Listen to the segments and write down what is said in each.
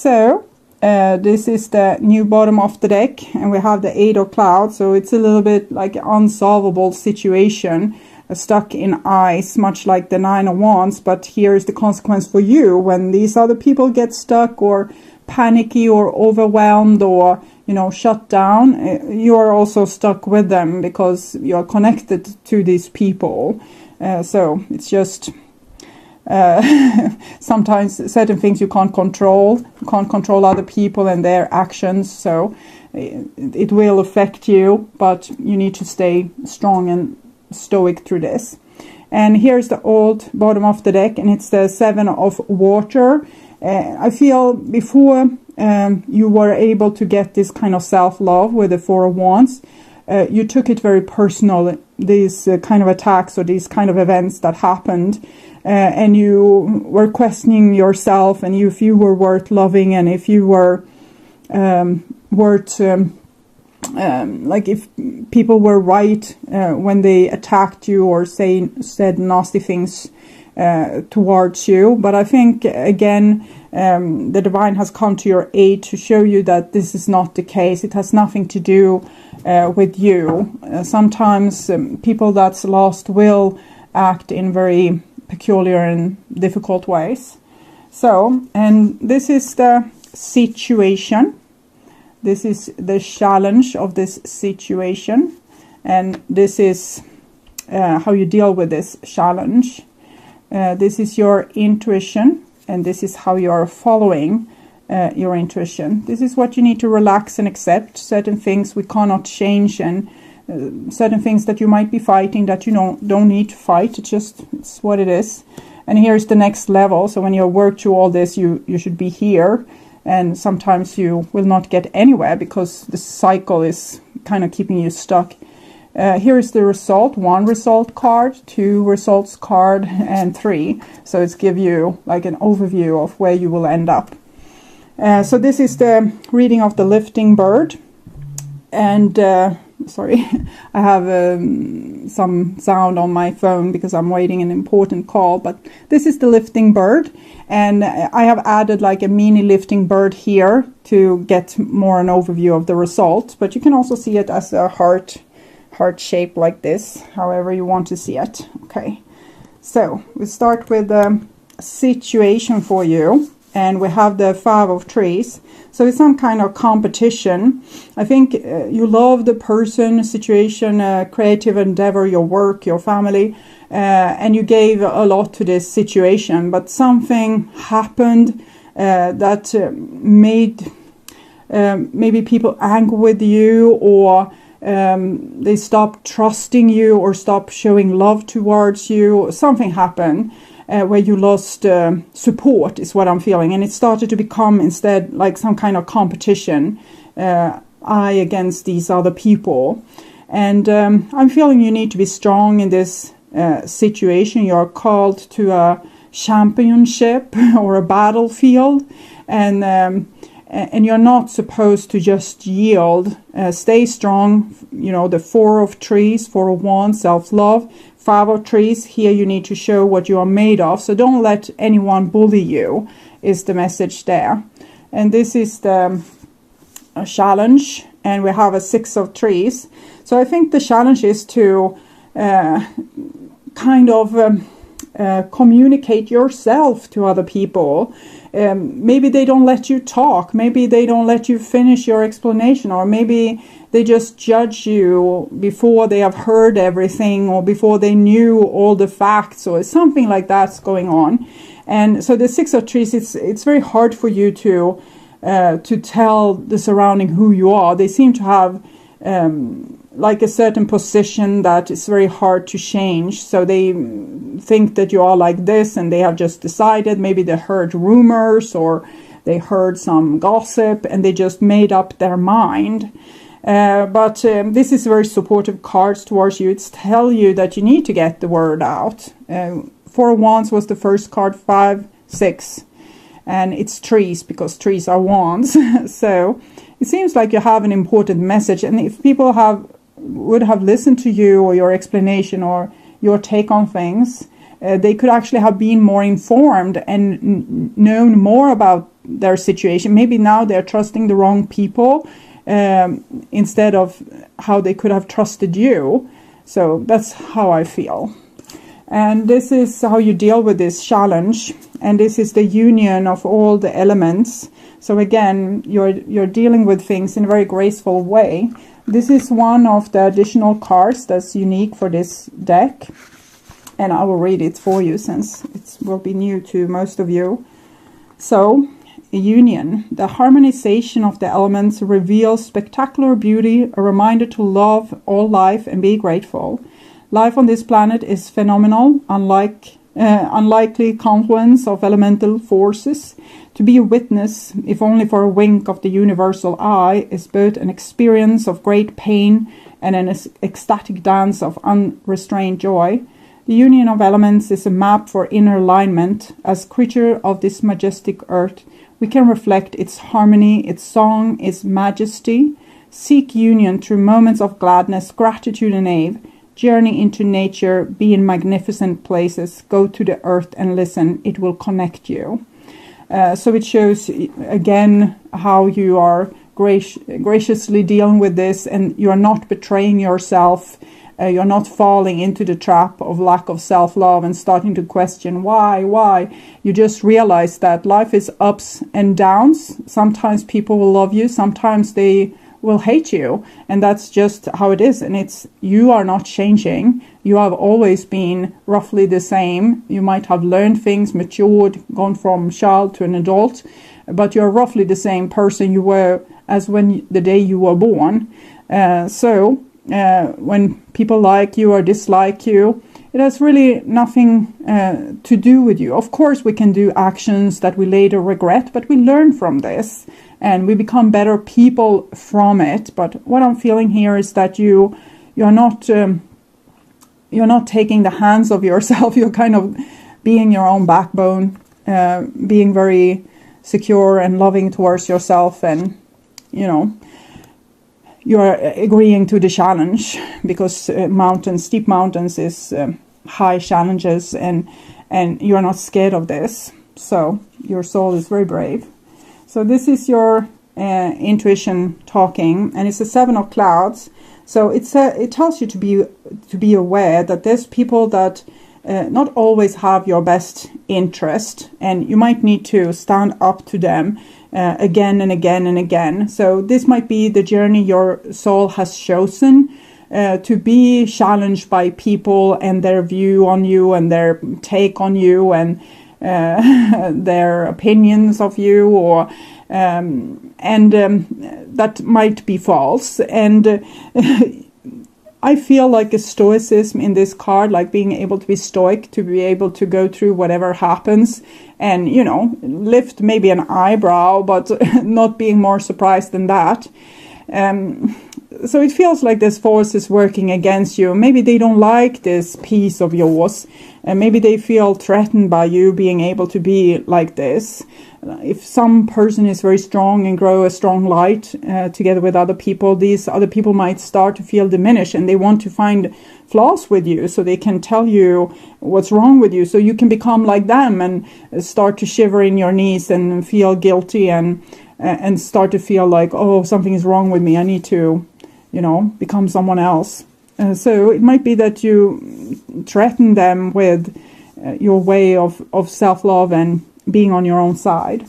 So this is the new bottom of the deck, and we have the 8 of clouds, so it's a little bit like an unsolvable situation, stuck in ice, much like the 9 of wands. But here's the consequence for you: when these other people get stuck or panicky or overwhelmed or, you know, shut down, you are also stuck with them because you are connected to these people. So it's just sometimes certain things you can't control. You can't control other people and their actions, so it will affect you, but you need to stay strong and stoic through this. And here's the old bottom of the deck, and it's the 7 of water. I feel before you were able to get this kind of self-love with the 4 of wands, you took it very personal, these kind of attacks or these kind of events that happened, and you were questioning yourself and if you were worth loving, and if you were worth like if people were right when they attacked you or said nasty things towards you. But I think again the divine has come to your aid to show you that this is not the case. It has nothing to do with you. Sometimes people that's lost will act in very peculiar and difficult ways. So, and this is the situation. This is the challenge of this situation, and this is how you deal with this challenge. This is your intuition, and this is how you are following your intuition. This is what you need to relax and accept. Certain things we cannot change, and certain things that you might be fighting that you don't need to fight. It's what it is. And here's the next level. So when you work through all this, you should be here. And sometimes you will not get anywhere because the cycle is kind of keeping you stuck. Here is the result: 1 result card, 2 results card, and 3. So it's give you like an overview of where you will end up. So this is the reading of the lifting bird. And sorry, I have some sound on my phone because I'm waiting an important call. But this is the lifting bird. And I have added like a mini lifting bird here to get more an overview of the result. But you can also see it as a heart shape like this, however you want to see it. Okay, so we start with the situation for you. And we have the 5 of trees. So it's some kind of competition. I think you love the person, situation, creative endeavor, your work, your family. And you gave a lot to this situation. But something happened that made maybe people angry with you, or they stopped trusting you or stopped showing love towards you. Something happened. Where you lost support is what I'm feeling. And it started to become instead like some kind of competition, I against these other people. And I'm feeling you need to be strong in this situation. You're called to a championship or a battlefield. And you're not supposed to just yield. Stay strong. You know, the 4 of trees, 4 of wands, self-love. 5 of trees, here you need to show what you are made of. So don't let anyone bully you, is the message there. And this is the challenge. And we have a 6 of trees. So I think the challenge is to kind of communicate yourself to other people. Maybe they don't let you talk. Maybe they don't let you finish your explanation. Or maybe they just judge you before they have heard everything, or before they knew all the facts, or something like that's going on. And so the 6 of trees, it's very hard for you to tell the surrounding who you are. They seem to have like a certain position that is very hard to change. So they think that you are like this, and they have just decided. Maybe they heard rumors or they heard some gossip, and they just made up their mind. But this is very supportive cards towards you. It's tell you that you need to get the word out. 4 of wands was the first card, 5, 6. And it's trees, because trees are wands. So it seems like you have an important message. And if people would have listened to you or your explanation or your take on things, they could actually have been more informed and known more about their situation. Maybe now they're trusting the wrong people instead of how they could have trusted you. So that's how I feel. And this is how you deal with this challenge. And this is the union of all the elements. So again, you're dealing with things in a very graceful way. This is one of the additional cards that's unique for this deck. And I will read it for you since it will be new to most of you. So, union. The harmonization of the elements reveals spectacular beauty, a reminder to love all life and be grateful. Life on this planet is phenomenal, unlikely confluence of elemental forces. To be a witness, if only for a wink of the universal eye, is both an experience of great pain and an ecstatic dance of unrestrained joy. The union of elements is a map for inner alignment. As creature of this majestic earth, we can reflect its harmony, its song, its majesty. Seek union through moments of gladness, gratitude and awe. Journey into nature, be in magnificent places, go to the earth and listen. It will connect you. So it shows again how you are graciously dealing with this, and you are not betraying yourself. You're not falling into the trap of lack of self-love and starting to question why. You just realize that life is ups and downs. Sometimes people will love you, sometimes they will hate you, and that's just how it is. And you are not changing. You have always been roughly the same. You might have learned things, matured, gone from child to an adult, but you're roughly the same person you were as the day you were born. When people like you or dislike you, it has really nothing to do with you. Of course, we can do actions that we later regret, but we learn from this and we become better people from it. But what I'm feeling here is that you're not taking the hands of yourself. You're kind of being your own backbone, being very secure and loving towards yourself, and you are agreeing to the challenge, because steep mountains is high challenges, and you are not scared of this. So your soul is very brave. So this is your intuition talking, and it's a 7 of clouds. So it tells you to be aware that there's people that not always have your best interest, and you might need to stand up to them again and again and again. So this might be the journey your soul has chosen, to be challenged by people and their view on you and their take on you and their opinions of you, or that might be false. And I feel like a stoicism in this card, like being able to be stoic, to be able to go through whatever happens and, lift maybe an eyebrow, but not being more surprised than that. So it feels like this force is working against you. Maybe they don't like this piece of yours, and maybe they feel threatened by you being able to be like this. If some person is very strong and grow a strong light together with other people, these other people might start to feel diminished, and they want to find flaws with you so they can tell you what's wrong with you, so you can become like them and start to shiver in your knees and feel guilty and start to feel like, oh, something is wrong with me. I need to, become someone else. So it might be that you threaten them with your way of self-love and being on your own side.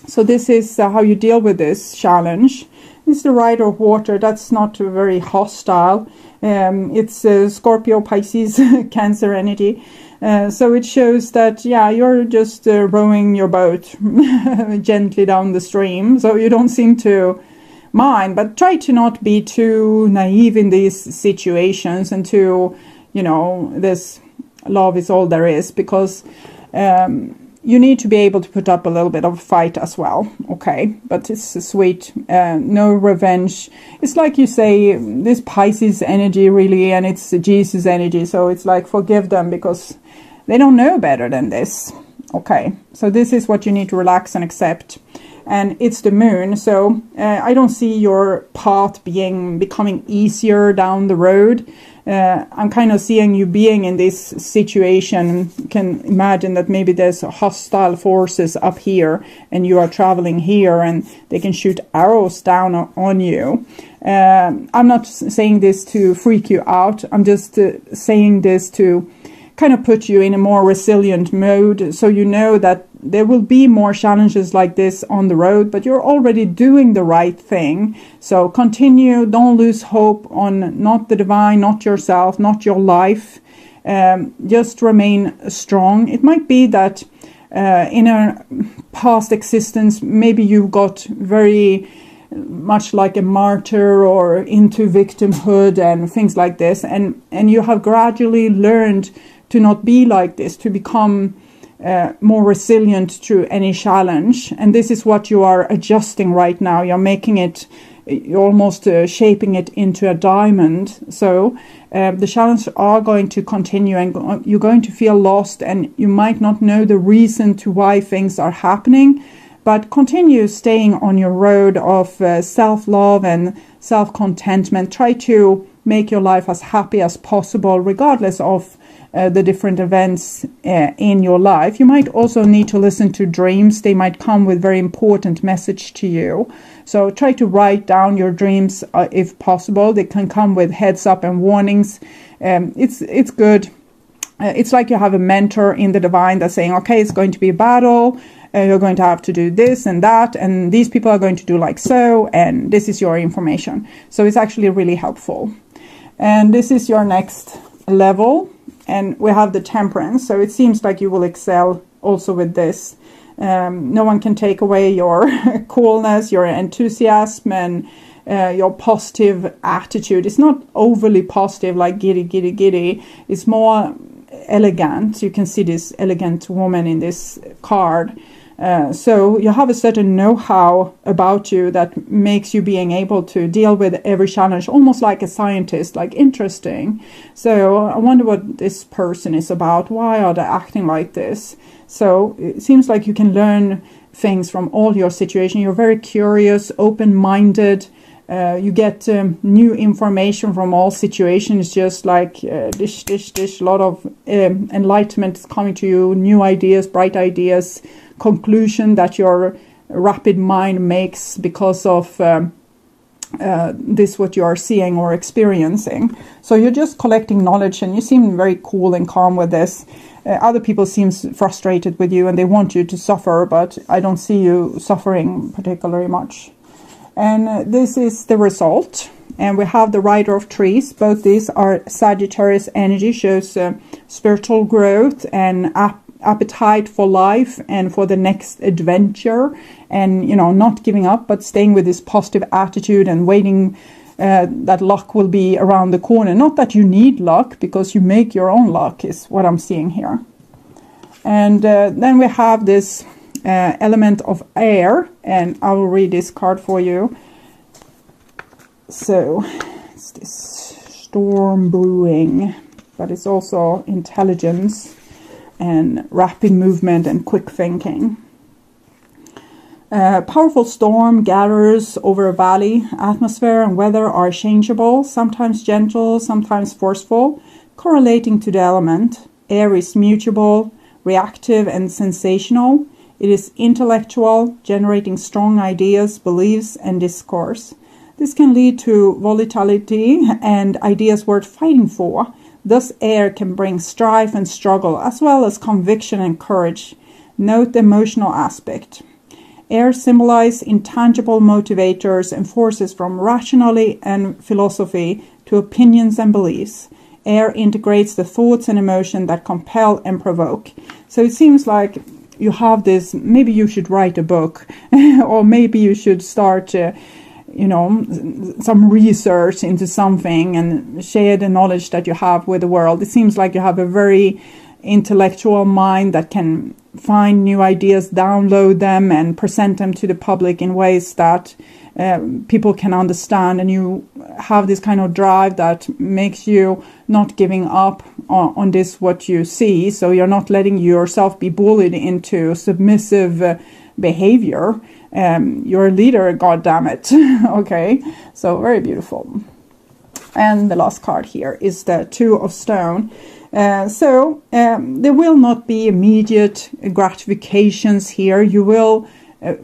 So this is how you deal with this challenge. This is the Rider of Water. That's not very hostile. It's Scorpio, Pisces, Cancer energy. So it shows that, you're just rowing your boat gently down the stream. So you don't seem to mind, but try to not be too naive in these situations and to, this love is all there is, because you need to be able to put up a little bit of a fight as well, okay? But it's sweet, no revenge. It's like you say, this Pisces energy really, and it's Jesus energy, so it's like forgive them because they don't know better than this, okay? So this is what you need to relax and accept. And it's the moon, so I don't see your path becoming easier down the road. I'm kind of seeing you being in this situation. You can imagine that maybe there's hostile forces up here and you are traveling here and they can shoot arrows down on you. I'm not saying this to freak you out. I'm just saying this to kind of put you in a more resilient mode, so you know that there will be more challenges like this on the road, but you're already doing the right thing. So continue, don't lose hope on not the divine, not yourself, not your life. Just remain strong. It might be that in a past existence, maybe you got very much like a martyr or into victimhood and things like this, and you have gradually learned to not be like this, to become more resilient to any challenge. And this is what you are adjusting right now. You're making it, you're almost shaping it into a diamond. So the challenges are going to continue, and you're going to feel lost, and you might not know the reason to why things are happening. But continue staying on your road of self-love and self-contentment. Try to make your life as happy as possible, regardless of the different events in your life. You might also need to listen to dreams. They might come with very important message to you. So try to write down your dreams if possible. They can come with heads up and warnings. It's good. It's like you have a mentor in the divine that's saying, okay, it's going to be a battle. You're going to have to do this and that, and these people are going to do like so, and this is your information. So it's actually really helpful. And this is your next level, and we have the temperance. So it seems like you will excel also with this. No one can take away your coolness, your enthusiasm, and your positive attitude. It's not overly positive like giddy. It's more elegant. You can see this elegant woman in this card. So you have a certain know-how about you that makes you being able to deal with every challenge, almost like a scientist, like interesting. So I wonder what this person is about. Why are they acting like this? So it seems like you can learn things from all your situation. You're very curious, open-minded. You get new information from all situations, just like dish. A lot of enlightenment is coming to you, new ideas, bright ideas, conclusion that your rapid mind makes because of this, what you are seeing or experiencing. So you're just collecting knowledge, and you seem very cool and calm with this. Other people seem frustrated with you and they want you to suffer, but I don't see you suffering particularly much. And this is the result. And we have the Rider of Trees. Both these are Sagittarius energy, shows spiritual growth and appetite for life and for the next adventure. And, you know, not giving up, but staying with this positive attitude and waiting that luck will be around the corner. Not that you need luck, because you make your own luck, is what I'm seeing here. And then we have this element of air, and I will read this card for you. So it's this storm brewing, but it's also intelligence and rapid movement and quick thinking. Powerful storm gathers over a valley. Atmosphere and weather are changeable, sometimes gentle, sometimes forceful, correlating to the element. Air is mutable, reactive and sensational. It is intellectual, generating strong ideas, beliefs, and discourse. This can lead to volatility and ideas worth fighting for. Thus, air can bring strife and struggle, as well as conviction and courage. Note the emotional aspect. Air symbolizes intangible motivators and forces from rationality and philosophy to opinions and beliefs. Air integrates the thoughts and emotions that compel and provoke. So it seems like you have this, maybe you should write a book, or maybe you should start some research into something and share the knowledge that you have with the world. It seems like you have a very intellectual mind that can find new ideas, download them, and present them to the public in ways that people can understand. And you have this kind of drive that makes you not giving up on this, what you see. So you're not letting yourself be bullied into submissive behavior. You're a leader, God damn it. Okay, so very beautiful. And the last card here is the Two of Stone. There will not be immediate gratifications here. You will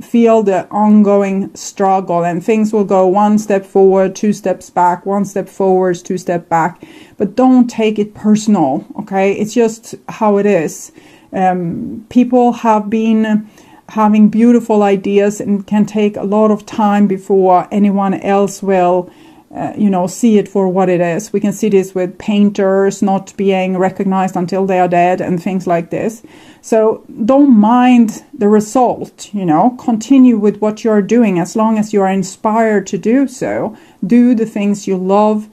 feel the ongoing struggle, and things will go one step forward, two steps back, one step forward, two steps back. But don't take it personal, okay? It's just how it is. People have been having beautiful ideas, and can take a lot of time before anyone else will see it for what it is. We can see this with painters not being recognized until they are dead and things like this. So don't mind the result, continue with what you're doing as long as you are inspired to do so. Do the things you love.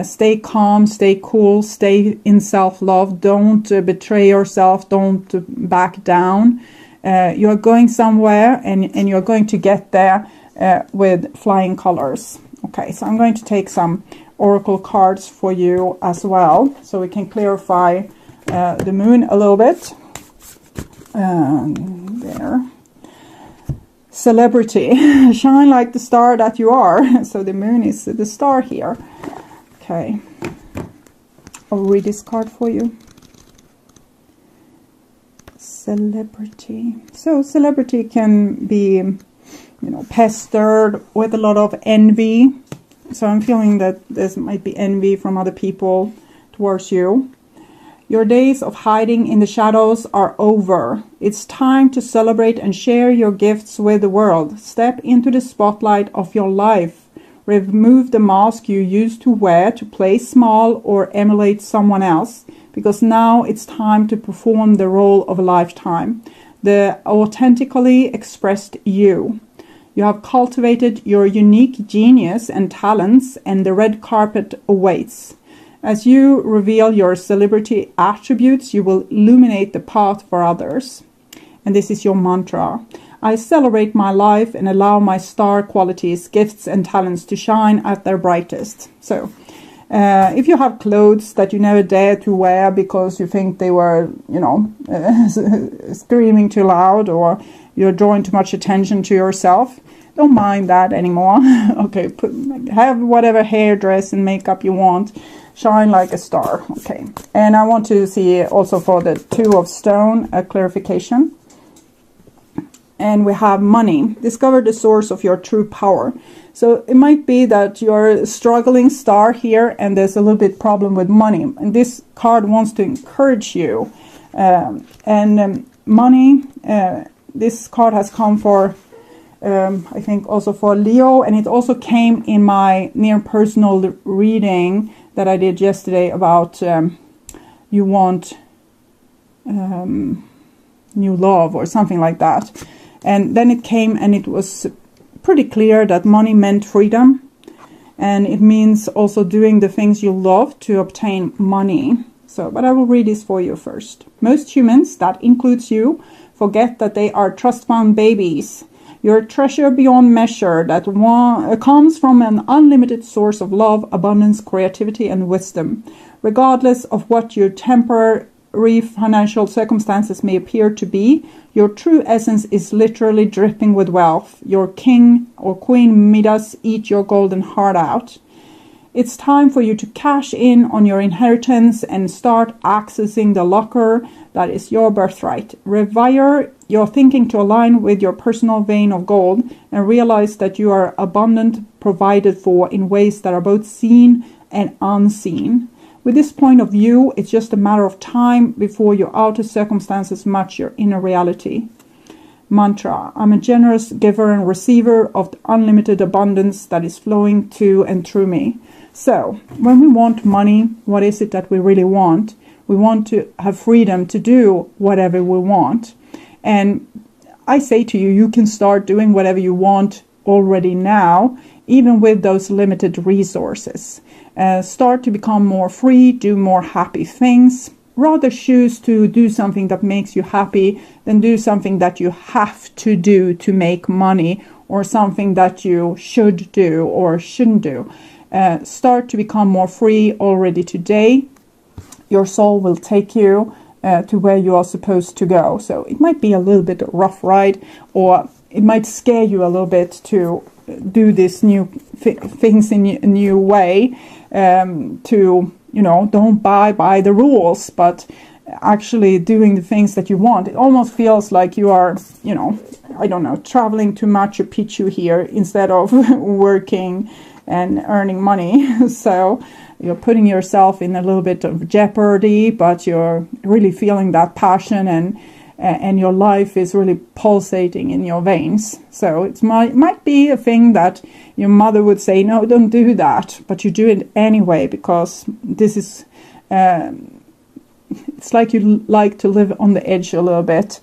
Stay calm, stay cool, stay in self-love. Don't betray yourself. Don't back down. You're going somewhere, and you're going to get there with flying colors. Okay, so I'm going to take some oracle cards for you as well, so we can clarify the moon a little bit. There. Celebrity. Shine like the star that you are. So the moon is the star here. Okay. I'll read this card for you. Celebrity. So celebrity can be pestered with a lot of envy. So I'm feeling that there might be envy from other people towards you. Your days of hiding in the shadows are over. It's time to celebrate and share your gifts with the world. Step into the spotlight of your life. Remove the mask you used to wear to play small or emulate someone else, because now it's time to perform the role of a lifetime. The authentically expressed you. You have cultivated your unique genius and talents, and the red carpet awaits. As you reveal your celebrity attributes, you will illuminate the path for others. And this is your mantra. I celebrate my life and allow my star qualities, gifts, and talents to shine at their brightest. So, if you have clothes that you never dare to wear because you think they were, screaming too loud, or you're drawing too much attention to yourself, don't mind that anymore. Okay, have whatever hair, dress, and makeup you want. Shine like a star. Okay, and I want to see also for the Two of Stone a clarification. And we have money. Discover the source of your true power. So it might be that you're a struggling star here, and there's a little bit problem with money. And this card wants to encourage you. Money, this card has come for, I think also for Leo. And it also came in my near personal reading that I did yesterday about you want new love or something like that. And then it came, and it was pretty clear that money meant freedom. And it means also doing the things you love to obtain money. So, but I will read this for you first. Most humans, that includes you, forget that they are trust fund babies. You're a treasure beyond measure that comes from an unlimited source of love, abundance, creativity, and wisdom. Regardless of what your temporary financial circumstances may appear to be, your true essence is literally dripping with wealth. Your king or queen Midas eat your golden heart out. It's time for you to cash in on your inheritance and start accessing the locker that is your birthright. Rewire your thinking to align with your personal vein of gold, and realize that you are abundant, provided for in ways that are both seen and unseen. With this point of view, it's just a matter of time before your outer circumstances match your inner reality. Mantra. I'm a generous giver and receiver of the unlimited abundance that is flowing to and through me. So, when we want money, what is it that we really want? We want to have freedom to do whatever we want. And I say to you, you can start doing whatever you want already now, even with those limited resources. Start to become more free, do more happy things. Rather choose to do something that makes you happy than do something that you have to do to make money, or something that you should do or shouldn't do. Start to become more free already today. Your soul will take you to where you are supposed to go. So it might be a little bit rough ride, or it might scare you a little bit to do this new things in a new way, to, you know, don't buy by the rules, but actually doing the things that you want. It almost feels like you are, you know, I don't know, traveling to Machu Picchu here instead of working and earning money. So you're putting yourself in a little bit of jeopardy, but you're really feeling that passion, and your life is really pulsating in your veins. So it might be a thing that your mother would say, no, don't do that, but you do it anyway, because this is, it's like you like to live on the edge a little bit.